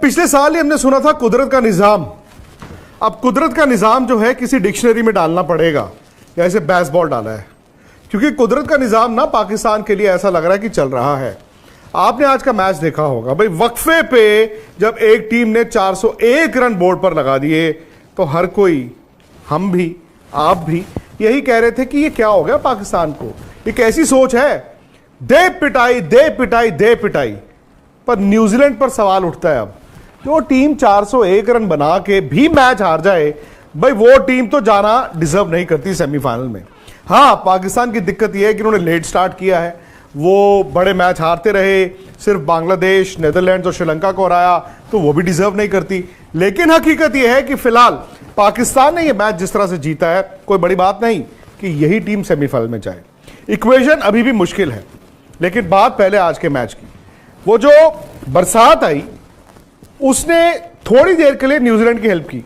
पिछले साल ही हमने सुना था कुदरत का निज़ाम। अब कुदरत का निज़ाम जो है किसी डिक्शनरी में डालना पड़ेगा, जैसे बेसबॉल डाला है, क्योंकि कुदरत का निज़ाम ना पाकिस्तान के लिए ऐसा लग रहा है कि चल रहा है। आपने आज का मैच देखा होगा भाई, वक्फे पे जब एक टीम ने 401 रन बोर्ड पर लगा दिए तो हर कोई, हम भी आप भी यही कह रहे थे कि ये क्या हो गया पाकिस्तान को, ये कैसी सोच है, दे पिटाई दे पिटाई दे पिटाई। पर न्यूजीलैंड पर सवाल उठता है अब, जो टीम 401 रन बना के भी मैच हार जाए, भाई वो टीम तो जाना डिजर्व नहीं करती सेमीफाइनल में। हाँ, पाकिस्तान की दिक्कत यह है कि उन्होंने लेट स्टार्ट किया है, वो बड़े मैच हारते रहे, सिर्फ बांग्लादेश, नीदरलैंड्स और श्रीलंका को हराया, तो वो भी डिजर्व नहीं करती। लेकिन हकीकत यह है कि फिलहाल पाकिस्तान ने यह मैच जिस तरह से जीता है, कोई बड़ी बात नहीं कि यही टीम सेमीफाइनल में जाए। इक्वेशन अभी भी मुश्किल है, लेकिन बात पहले आज के मैच की। वो जो बरसात आई उसने थोड़ी देर के लिए न्यूजीलैंड की हेल्प की,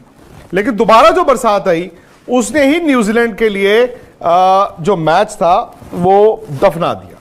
लेकिन दोबारा जो बरसात आई उसने ही न्यूजीलैंड के लिए जो मैच था वो दफना दिया।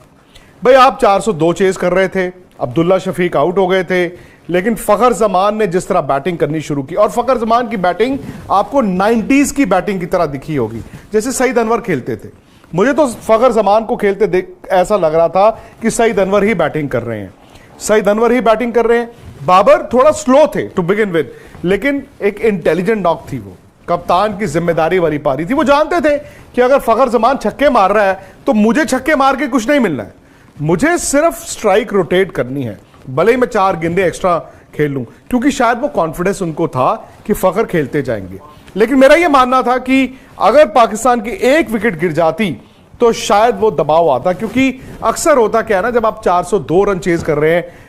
भाई आप 402 चेज कर रहे थे, अब्दुल्ला शफीक आउट हो गए थे, लेकिन फखर जमान ने जिस तरह बैटिंग करनी शुरू की, और फखर जमान की बैटिंग आपको 90s की बैटिंग की तरह दिखी होगी, जैसे सईद अनवर खेलते थे। मुझे तो फखर जमान को खेलते देख ऐसा लग रहा था कि सईद अनवर ही बैटिंग कर रहे हैं, सईद अनवर ही बैटिंग कर रहे हैं। बाबर थोड़ा स्लो थे टू बिगिन विद, लेकिन एक इंटेलिजेंट नॉक थी, वो कप्तान की जिम्मेदारी वाली पारी थी। वो जानते थे कि अगर फखर जमान छक्के मार रहा है तो मुझे छक्के मार के कुछ नहीं मिलना है, मुझे सिर्फ स्ट्राइक रोटेट करनी है, भले ही मैं 4 गेंदे एक्स्ट्रा खेल लूं, क्योंकि शायद वो कॉन्फिडेंस उनको था कि फखर खेलते जाएंगे। लेकिन मेरा यह मानना था कि अगर पाकिस्तान की एक विकेट गिर जाती तो शायद वो दबाव आता, क्योंकि अक्सर होता क्या है ना, जब आप 402 रन चेज कर रहे हैं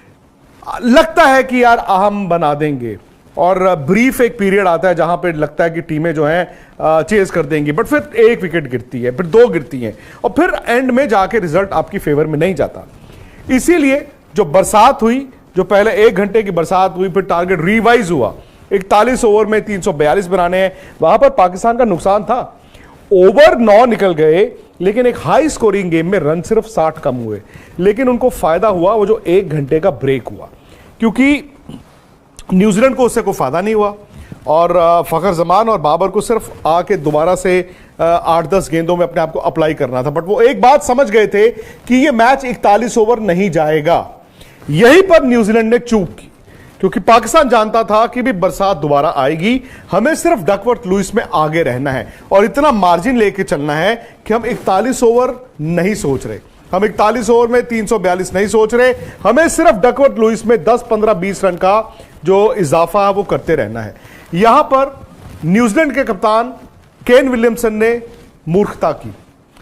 लगता है कि यार हम बना देंगे, और ब्रीफ एक पीरियड आता है जहां पे लगता है कि टीमें जो हैं चेज कर देंगी, बट फिर एक विकेट गिरती है, फिर 2 गिरती हैं, और फिर एंड में जाके रिजल्ट आपकी फेवर में नहीं जाता। इसीलिए जो बरसात हुई, जो पहले 1 घंटे की बरसात हुई, फिर टारगेट रिवाइज हुआ, 41 ओवर में 342 बनाने हैं, वहां पर पाकिस्तान का नुकसान था। ओवर 9 निकल गए, लेकिन एक हाई स्कोरिंग गेम में रन सिर्फ 60 कम हुए, लेकिन उनको फायदा हुआ वो जो 1 घंटे का ब्रेक हुआ, क्योंकि न्यूजीलैंड को उससे कोई फायदा नहीं हुआ, और फखर जमान और बाबर को सिर्फ आके दोबारा से 8-10 गेंदों में अपने आप को अप्लाई करना था। बट वो एक बात समझ गए थे कि ये मैच 41 ओवर नहीं जाएगा। यहीं पर न्यूजीलैंड ने चूक की, क्योंकि पाकिस्तान जानता था कि भी बरसात दोबारा आएगी, हमें सिर्फ डकवर्थ लुइस में आगे रहना है और इतना मार्जिन लेके चलना है कि हम 41 ओवर नहीं सोच रहे, हम 41 ओवर में 342 नहीं सोच रहे, हमें सिर्फ डकवर्थ लुइस में 10, 15, 20 रन का जो इजाफा है वो करते रहना है। यहां पर न्यूजीलैंड के कप्तान केन विलियमसन ने मूर्खता की,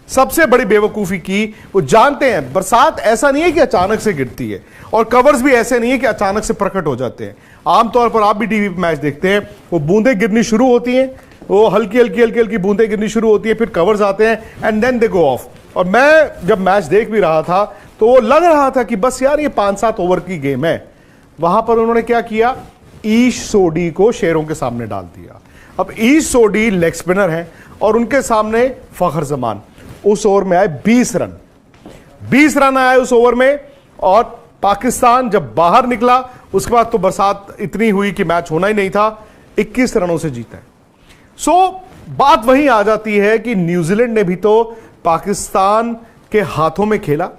सबसे बड़ी बेवकूफी की। वो जानते हैं बरसात ऐसा नहीं है कि अचानक से गिरती है, और कवर्स भी ऐसे नहीं है कि अचानक से प्रकट हो जाते हैं। आमतौर पर आप भी टीवी पे मैच देखते हैं, वो बूंदें गिरनी शुरू होती हैं, वो हल्की हल्की हल्की हल्की बूंदें गिरनी शुरू होती है, फिर कवर्स आते हैं and then they go off. और मैं जब मैच देख भी रहा था तो वो लग रहा था कि बस यार ये 5-7 ओवर की गेम है। वहां पर उन्होंने क्या किया, ईश सोडी को शेरों के सामने डाल दिया। अब ईश सोडी लेग स्पिनर हैं और उनके सामने फखर जमान। उस ओवर में आए 20 रन, 20 रन आए उस ओवर में, और पाकिस्तान जब बाहर निकला उसके बाद तो बरसात इतनी हुई कि मैच होना ही नहीं था, 21 रनों से जीता है। सो बात वहीं आ जाती है कि न्यूजीलैंड ने भी तो पाकिस्तान के हाथों में खेला।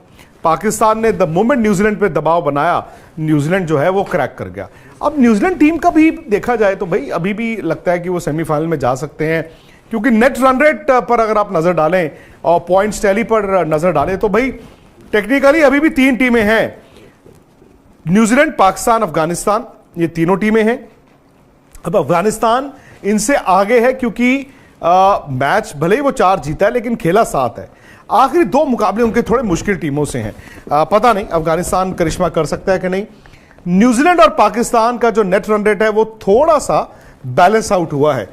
पाकिस्तान ने द मोमेंट न्यूजीलैंड पे दबाव बनाया, न्यूजीलैंड जो है वो क्रैक कर गया। अब न्यूजीलैंड टीम का भी देखा जाए तो भाई अभी भी लगता है कि वो सेमीफाइनल में जा सकते हैं, क्योंकि नेट रन रेट पर अगर आप नजर डालें और पॉइंट्स टैली पर नजर डालें तो भाई टेक्निकली अभी भी 3 टीमें हैं, न्यूजीलैंड, पाकिस्तान, अफगानिस्तान, ये तीनों टीमें हैं। अब अफगानिस्तान इनसे आगे है, क्योंकि मैच भले ही वो 4 जीता है लेकिन खेला 7 है। आखिरी 2 मुकाबले उनके थोड़े मुश्किल टीमों से हैं। पता नहीं अफगानिस्तान करिश्मा कर सकता है कि नहीं। न्यूजीलैंड और पाकिस्तान का जो नेट रन रेट है वो थोड़ा सा बैलेंस आउट हुआ है।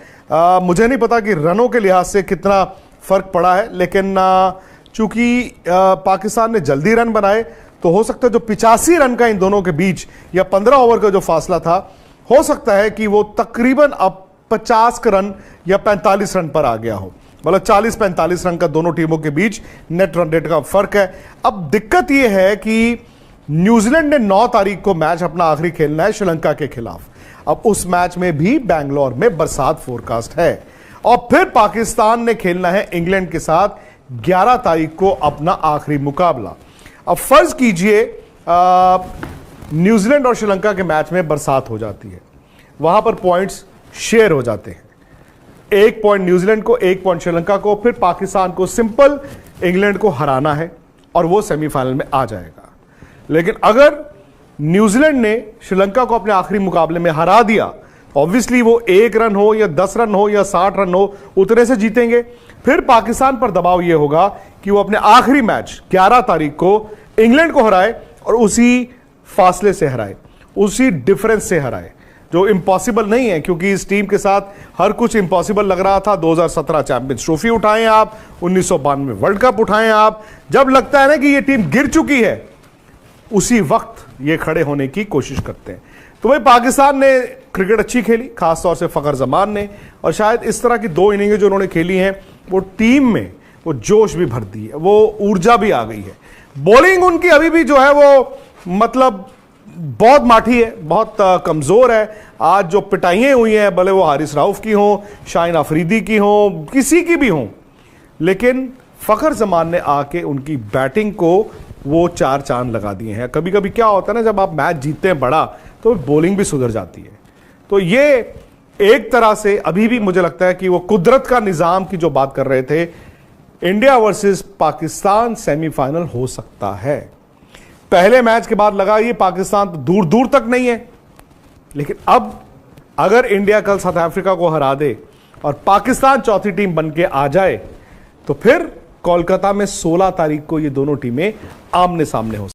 मुझे नहीं पता कि रनों के लिहाज से कितना फर्क पड़ा है, लेकिन चूंकि पाकिस्तान ने जल्दी रन बनाए तो हो सकता है जो 85 रन का इन दोनों के बीच या 15 ओवर का जो फासला था, हो सकता है कि वो तकरीबन अब 50 रन या 45 रन पर आ गया हो। मतलब 40-45 रन का दोनों टीमों के बीच नेट रन रेट का फर्क है। अब दिक्कत यह है कि न्यूजीलैंड ने 9 तारीख को मैच अपना आखिरी खेलना है श्रीलंका के खिलाफ। अब उस मैच में भी बैंगलोर में बरसात फोरकास्ट है। और फिर पाकिस्तान ने खेलना है इंग्लैंड के साथ 11 तारीख को अपना आखिरी मुकाबला। अब फर्ज कीजिए न्यूजीलैंड और श्रीलंका के मैच में बरसात हो जाती है, वहां पर पॉइंट्स शेयर हो जाते हैं, 1 पॉइंट न्यूजीलैंड को, 1 पॉइंट श्रीलंका को। फिर पाकिस्तान को सिंपल इंग्लैंड को हराना है और वो सेमीफाइनल में आ जाएगा। लेकिन अगर न्यूजीलैंड ने श्रीलंका को अपने आखिरी मुकाबले में हरा दिया, ऑब्वियसली वो 1 रन हो या 10 रन हो या 60 रन हो, उतने से जीतेंगे। फिर पाकिस्तान पर दबाव यह होगा कि वो अपने आखिरी मैच 11 तारीख को इंग्लैंड को हराए और उसी फासले से हराए, उसी डिफरेंस से हराए, जो इंपॉसिबल नहीं है, क्योंकि इस टीम के साथ हर कुछ इंपॉसिबल लग रहा था। 2017 चैंपियंस ट्रॉफी उठाएं आप, 1992 वर्ल्ड कप उठाएं आप, जब लगता है ना कि ये टीम गिर चुकी है, उसी वक्त ये खड़े होने की कोशिश करते हैं। तो भाई पाकिस्तान ने क्रिकेट अच्छी खेली, खासतौर से फखर जमान ने, और शायद इस तरह की 2 इनिंगें जो उन्होंने खेली हैं वो टीम में वो जोश भी भर दी है, वो ऊर्जा भी आ गई है। बॉलिंग उनकी अभी भी जो है वो मतलब बहुत माठी है, बहुत कमजोर है। आज जो पिटाइयां हुई हैं, भले वो हारिस राउफ की हों, शाहीन अफरीदी की हों, किसी की भी हों, लेकिन फखर जमान ने आके उनकी बैटिंग को वो 4 चांद लगा दिए हैं। कभी कभी क्या होता है ना, जब आप मैच जीतते हैं बड़ा, तो बॉलिंग भी सुधर जाती है। तो ये एक तरह से अभी भी मुझे लगता है कि वो कुदरत का निजाम की जो बात कर रहे थे, इंडिया वर्सेस पाकिस्तान सेमीफाइनल हो सकता है। पहले मैच के बाद लगा ये पाकिस्तान तो दूर दूर तक नहीं है, लेकिन अब अगर इंडिया कल साउथ अफ्रीका को हरा दे और पाकिस्तान चौथी टीम बन के आ जाए, तो फिर कोलकाता में 16 तारीख को ये दोनों टीमें आमने सामने हो